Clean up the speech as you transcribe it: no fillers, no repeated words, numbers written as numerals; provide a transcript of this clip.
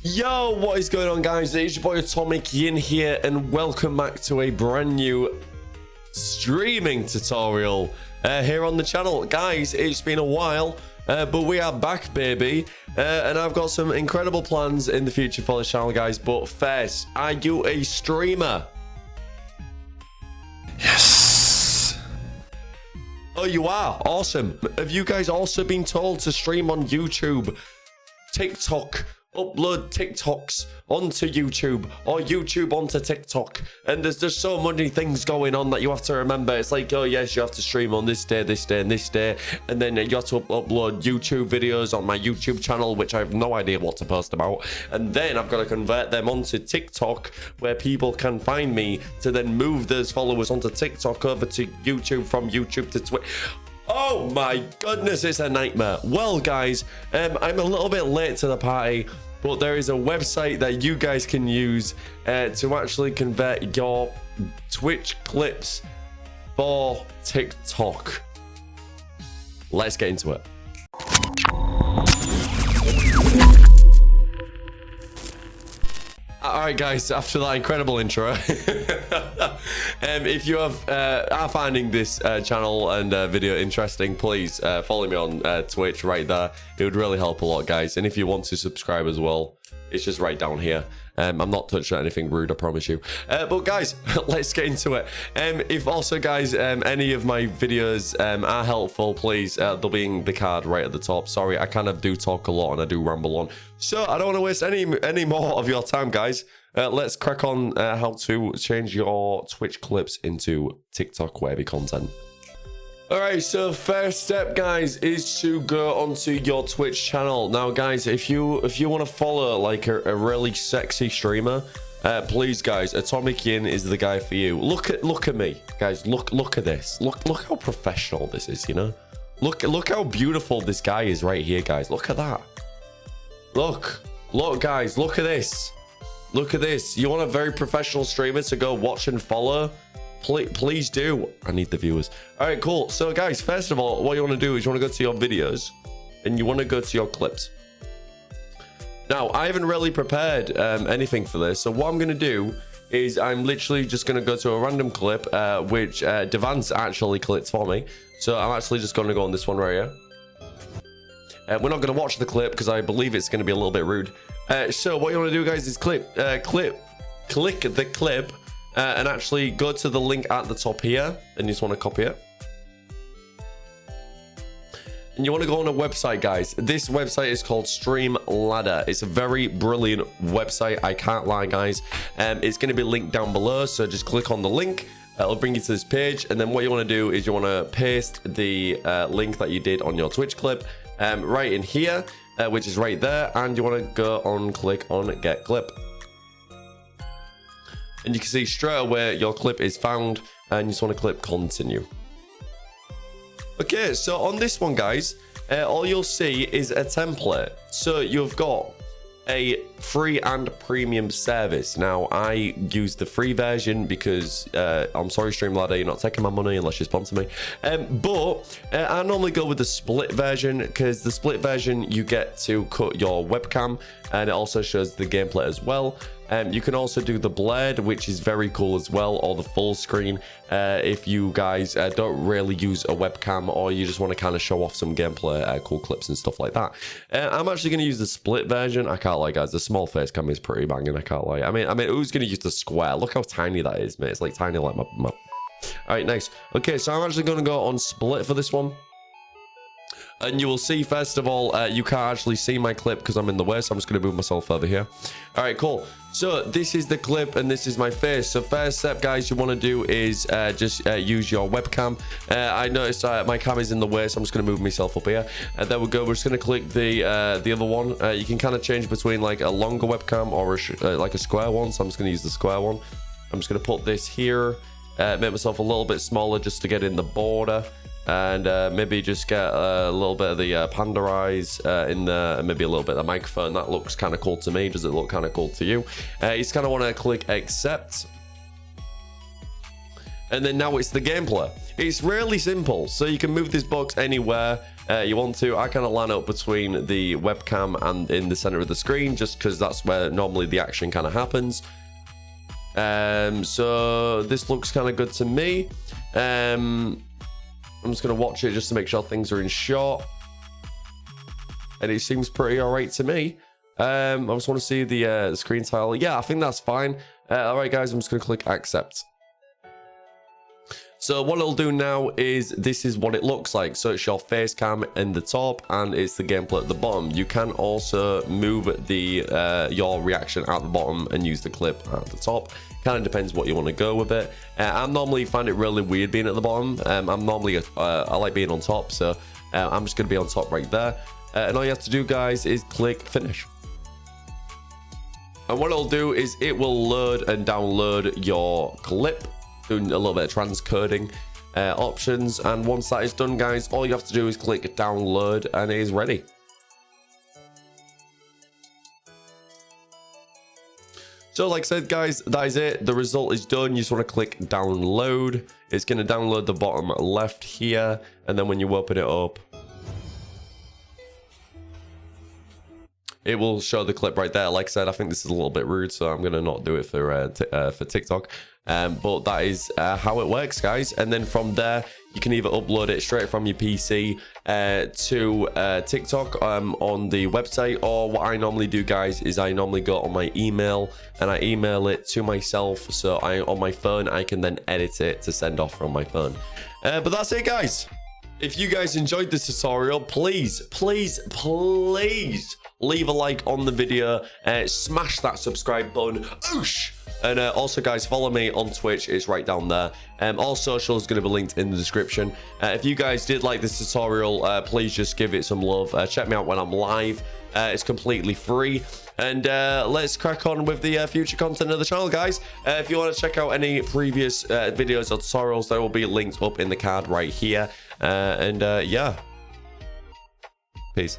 Yo, what is going on, guys? It's your boy Atomic Yin here, and welcome back to a brand new streaming tutorial here on the channel. Guys, it's been a while, but we are back, baby, and I've got some incredible plans in the future for this channel, guys. But first, are you a streamer? Yes. Oh, you are? Awesome. Have you guys also been told to stream on YouTube, TikTok, upload TikToks onto YouTube or YouTube onto TikTok? And there's just so many things going on that you have to remember. It's like, oh yes, you have to stream on this day, this day, and this day, and then you have to upload YouTube videos on my YouTube channel, which I have no idea what to post about, and then I've got to convert them onto TikTok where people can find me to then move those followers onto TikTok over to YouTube, from YouTube to Twitch. Oh my goodness, it's a nightmare. Well, guys, I'm a little bit late to the party, but there is a website that you guys can use to actually convert your Twitch clips for TikTok. Let's get into it. Alright, guys, after that incredible intro, if you are finding this channel and video interesting, please follow me on Twitch right there. It would really help a lot, guys. And if you want to subscribe as well, it's just right down here. I'm not touching anything rude, I promise you. But guys, let's get into it. If also, guys, any of my videos are helpful, please, they'll be in the card right at the top. Sorry, I kind of do talk a lot and I do ramble on, so I don't want to waste any more of your time, guys. Let's crack on how to change your Twitch clips into TikTok worthy content. Alright, so first step, guys, is to go onto your Twitch channel. Now, guys, if you want to follow like a really sexy streamer, please, guys, Atomic Yin is the guy for you. Look at me, guys. Look at this. Look how professional this is. You know, look how beautiful this guy is right here, guys. Look at that. Look, guys. Look at this. Look at this. You want a very professional streamer to go watch and follow? Please do. I need the viewers. All right, cool. So, guys, first of all, what you want to do is you want to go to your videos and you want to go to your clips. Now, I haven't really prepared anything for this, so what I'm going to do is I'm literally just going to go to a random clip, which Devance actually clipped for me. So I'm actually just going to go on this one right here. We're not going to watch the clip because I believe it's going to be a little bit rude. So what you want to do, guys, is click the clip. And actually go to the link at the top here, and you just want to copy it. And you want to go on a website, guys. This website is called Streamladder. It's a very brilliant website, I can't lie, guys. It's going to be linked down below, so just click on the link. It'll bring you to this page, and then what you want to do is you want to paste the link that you did on your Twitch clip right in here, which is right there, and you want to go on, click on Get Clip. And you can see straight away your clip is found, and you just want to click continue. Okay, so on this one, guys, all you'll see is a template. So you've got a free and premium service. Now, I use the free version because I'm sorry, Streamladder, you're not taking my money unless you sponsor me. But I normally go with the split version, because the split version you get to cut your webcam, and it also shows the gameplay as well. You can also do the blurred, which is very cool as well, or the full screen if you guys don't really use a webcam, or you just want to kind of show off some gameplay, cool clips and stuff like that. I'm actually going to use the split version. I can't lie, guys, the small face cam is pretty banging, I can't lie. I mean, who's going to use the square? Look how tiny that is, mate. It's like tiny like my... All right, nice. Okay, so I'm actually going to go on split for this one. And you will see, first of all, you can't actually see my clip because I'm in the way, so I'm just going to move myself over here. All right, cool. So this is the clip, and this is my face. So first step, guys, you want to do is just use your webcam. I noticed my cam is in the way, so I'm just going to move myself up here. And there we go. We're just going to click the other one. You can kind of change between like a longer webcam or like a square one. So I'm just going to use the square one. I'm just going to put this here, make myself a little bit smaller just to get in the border. And maybe just get a little bit of the panda eyes in there, and maybe a little bit of the microphone. That looks kind of cool to me. Does it look kind of cool to you? You just kind of want to click accept. And then now it's the gameplay. It's really simple. So you can move this box anywhere you want to. I kind of line up between the webcam and in the center of the screen, just because that's where normally the action kind of happens. So this looks kind of good to me. I'm just going to watch it just to make sure things are in shot. And it seems pretty all right to me. I just want to see the screen tile. Yeah, I think that's fine. All right, guys, I'm just going to click accept. So what it'll do now is this is what it looks like. So it's your face cam in the top and it's the gameplay at the bottom. You can also move the your reaction at the bottom and use the clip at the top. Kind of depends what you want to go with it. I normally find it really weird being at the bottom. I'm normally I like being on top, so I'm just going to be on top right there. And all you have to do, guys, is click finish. And what it'll do is it will load and download your clip, doing a little bit of transcoding options. And once that is done, guys, all you have to do is click download and it is ready. So like I said, guys, that is it. The result is done. You just want to click download. It's going to download the bottom left here. And then when you open it up, it will show the clip right there. Like I said, I think this is a little bit rude, so I'm going to not do it for TikTok. But that is how it works, guys. And then from there, you can either upload it straight from your PC to TikTok on the website, or what I normally do, guys, is I normally go on my email and I email it to myself. So on my phone, I can then edit it to send off from my phone. But that's it, guys. If you guys enjoyed this tutorial, please leave a like on the video, smash that subscribe button, oosh! And also, guys, follow me on Twitch. It's right down there. All socials are going to be linked in the description. If you guys did like this tutorial, please just give it some love. Check me out when I'm live. It's completely free. And let's crack on with the future content of the channel, guys. If you want to check out any previous videos or tutorials, they will be linked up in the card right here. Yeah. Peace.